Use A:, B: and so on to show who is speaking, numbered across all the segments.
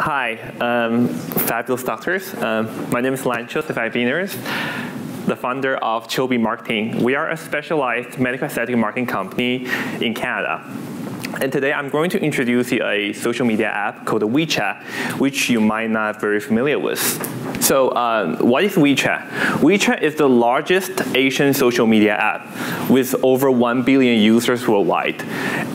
A: Hi, fabulous doctors. My name is Lancho Cephivenus, the founder of Chobee Marketing. We are a specialized medical aesthetic marketing company in Canada. And today I'm going to introduce you a social media app called WeChat, which you might not be very familiar with. So what is WeChat? WeChat is the largest Asian social media app with over 1 billion users worldwide.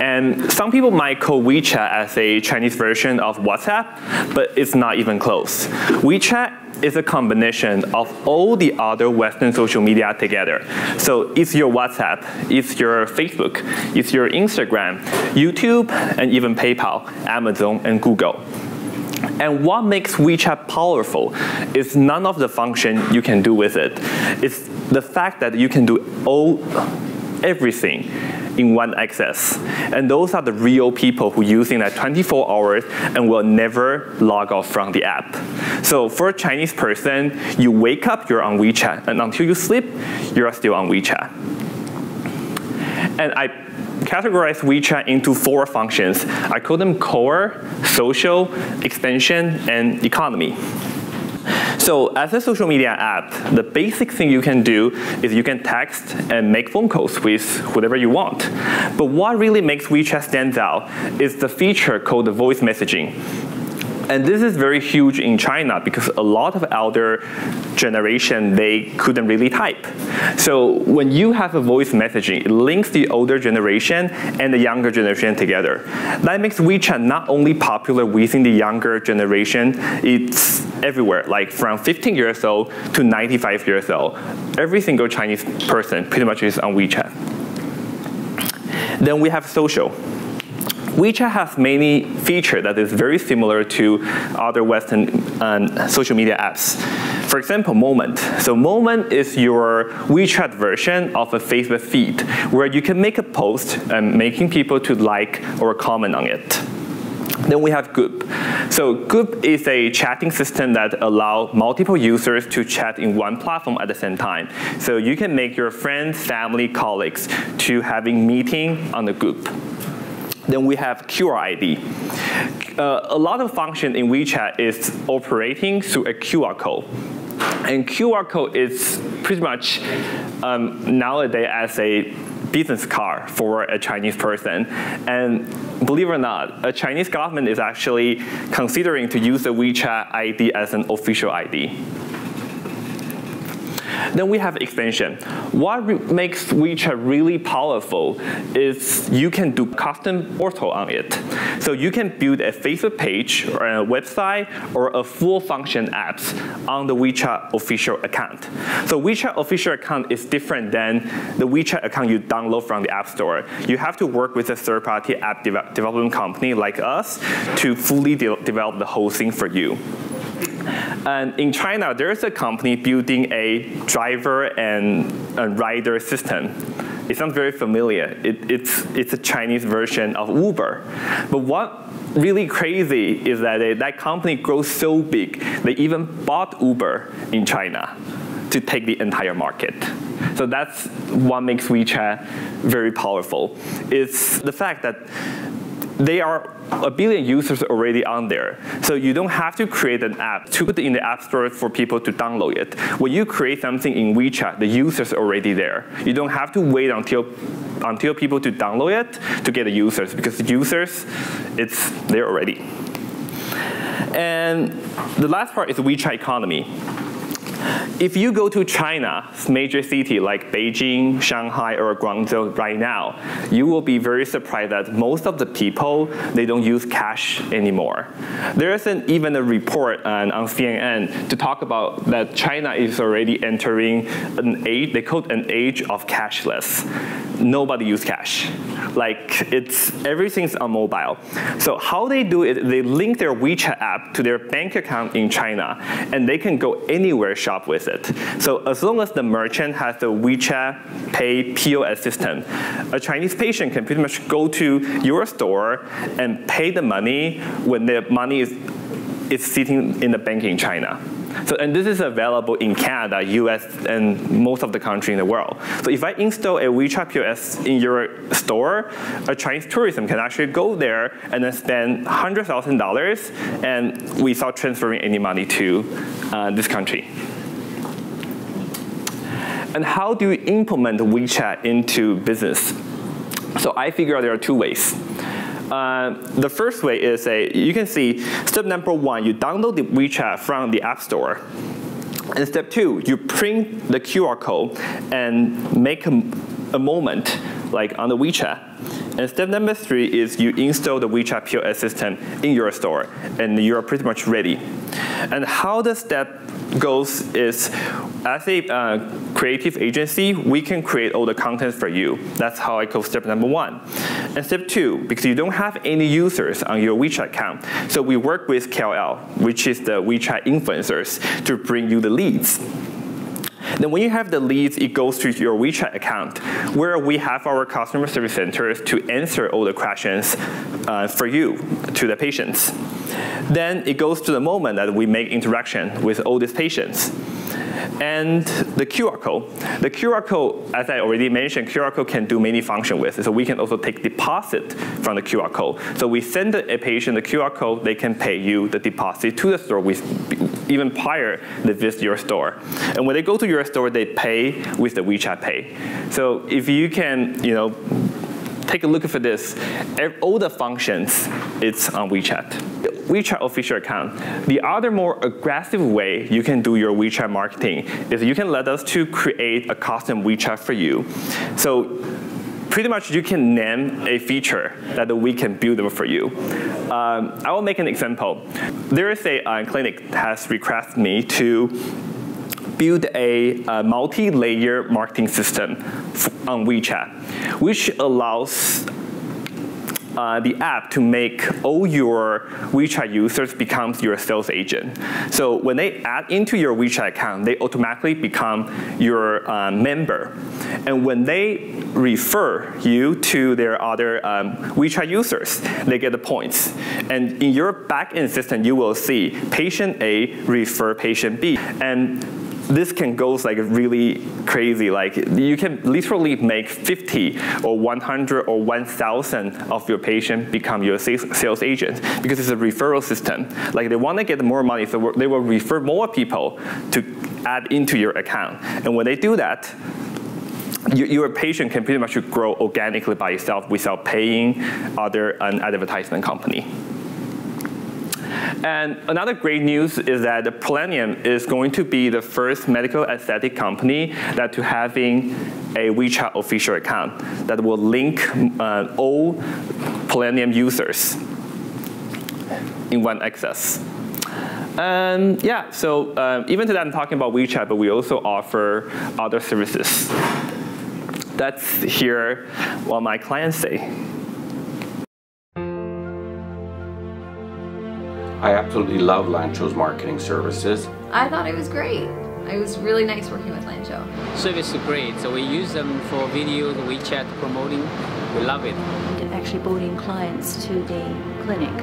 A: And some people might call WeChat as a Chinese version of WhatsApp, but it's not even close. WeChat is a combination of all the other Western social media together. So it's your WhatsApp, it's your Facebook, it's your Instagram, YouTube, and even PayPal, Amazon, and Google. And what makes WeChat powerful is none of the function you can do with it. It's the fact that you can do everything in one access. And those are the real people who are using that 24 hours and will never log off from the app. So for a Chinese person, you wake up, you're on WeChat, and until you sleep, you're still on WeChat. And I categorize WeChat into 4 functions. I call them core, social, expansion, and economy. So as a social media app, the basic thing you can do is you can text and make phone calls with whoever you want. But what really makes WeChat stand out is the feature called the voice messaging. And this is very huge in China because a lot of elder generation, they couldn't really type. So when you have a voice messaging, it links the older generation and the younger generation together. That makes WeChat not only popular within the younger generation, it's everywhere, like from 15 years old to 95 years old. Every single Chinese person pretty much is on WeChat. Then we have social. WeChat has many features that is very similar to other Western social media apps. For example, Moment. So Moment is your WeChat version of a Facebook feed, where you can make a post and making people to like or comment on it. Then we have Group. So Group is a chatting system that allows multiple users to chat in one platform at the same time. So you can make your friends, family, colleagues to having meeting on the Group. Then we have QR ID. A lot of function in WeChat is operating through a QR code. And QR code is pretty much nowadays as a business card for a Chinese person. And believe it or not, a Chinese government is actually considering to use the WeChat ID as an official ID. Then we have expansion. What makes WeChat really powerful is you can do custom portal on it. So you can build a Facebook page or a website or a full function apps on the WeChat official account. So WeChat official account is different than the WeChat account you download from the App Store. You have to work with a third-party app development company like us to fully develop the whole thing for you. And in China, there's a company building a driver and a rider system. It sounds very familiar. It's a Chinese version of Uber. But what really crazy is that that company grows so big, they even bought Uber in China to take the entire market. So that's what makes WeChat very powerful. It's the fact that they are 1 billion users already on there. So you don't have to create an app to put it in the App Store for people to download it. When you create something in WeChat, the users are already there. You don't have to wait until people to download it to get the users, because the users, it's there already. And the last part is WeChat economy. If you go to China's major city like Beijing, Shanghai, or Guangzhou right now, you will be very surprised that most of the people, they don't use cash anymore. There is even a report on CNN to talk about that China is already entering an age, they call it an age of cashless. Nobody uses cash. Like, everything's on mobile. So how they do it, they link their WeChat app to their bank account in China, and they can go anywhere shop with it. So as long as the merchant has the WeChat Pay POS system, a Chinese patient can pretty much go to your store and pay the money when the money is sitting in the bank in China. So, and this is available in Canada, US, and most of the country in the world. So if I install a WeChat POS in your store, a Chinese tourism can actually go there and then spend $100,000 and without transferring any money to this country. And how do you implement WeChat into business? So I figure there are two ways. The first way is you can see step number one, you download the WeChat from the App Store. And step two, you print the QR code and make a moment like on the WeChat. And step number three is you install the WeChat POS system in your store, and you're pretty much ready. And how the step goes is, as a creative agency, we can create all the content for you. That's how I go step number one. And step two, because you don't have any users on your WeChat account, so we work with KOL, which is the WeChat influencers, to bring you the leads. Then when you have the leads, it goes to your WeChat account, where we have our customer service centers to answer all the questions for you, to the patients. Then it goes to the moment that we make interaction with all these patients. And the QR code. The QR code, as I already mentioned, QR code can do many functions with. So we can also take deposit from the QR code. So we send a patient the QR code, they can pay you the deposit to the store even prior they visit your store. And when they go to your store, they pay with the WeChat Pay. So if you can, take a look at this, all the functions, it's on WeChat. WeChat official account. The other more aggressive way you can do your WeChat marketing is you can let us to create a custom WeChat for you. So pretty much you can name a feature that we can build for you. I will make an example. There is a clinic that has requested me to build a multi-layer marketing system on WeChat, which allows the app to make all your WeChat users becomes your sales agent. So when they add into your WeChat account, they automatically become your member. And when they refer you to their other WeChat users, they get the points. And in your back-end system, you will see patient A refer patient B. And this can go like really crazy. Like you can literally make 50 or 100 or 1,000 of your patients become your sales agents, because it's a referral system. Like they want to get more money, so they will refer more people to add into your account. And when they do that, your patient can pretty much grow organically by itself without paying an advertisement company. And another great news is that the Prollenium is going to be the first medical aesthetic company that to having a WeChat official account that will link all Prollenium users in one access. And yeah, so even today I'm talking about WeChat, but we also offer other services. That's here what my clients say.
B: I absolutely love Lancho's marketing services.
C: I thought it was great. It was really nice working with Lancho.
D: Service is great, so we use them for video, the WeChat promoting. We love it.
E: And actually brought in clients to the clinic,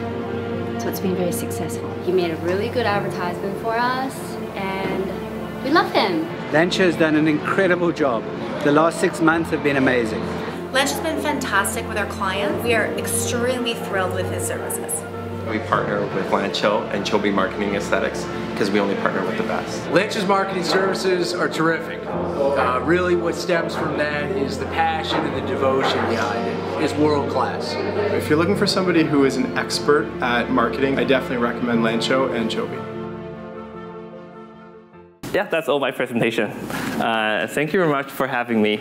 E: so it's been very successful.
F: He made a really good advertisement for us, and we love him.
G: Lancho's done an incredible job. The last 6 months have been amazing.
H: Lancho's been fantastic with our clients. We are extremely thrilled with his services.
I: We partner with Lancho and Chobee Marketing Aesthetics because we only partner with the best.
J: Lancho's marketing services are terrific. Really what stems from that is the passion and the devotion behind it. It's world class.
K: If you're looking for somebody who is an expert at marketing, I definitely recommend Lancho and Chobee.
A: Yeah, that's all my presentation. Thank you very much for having me.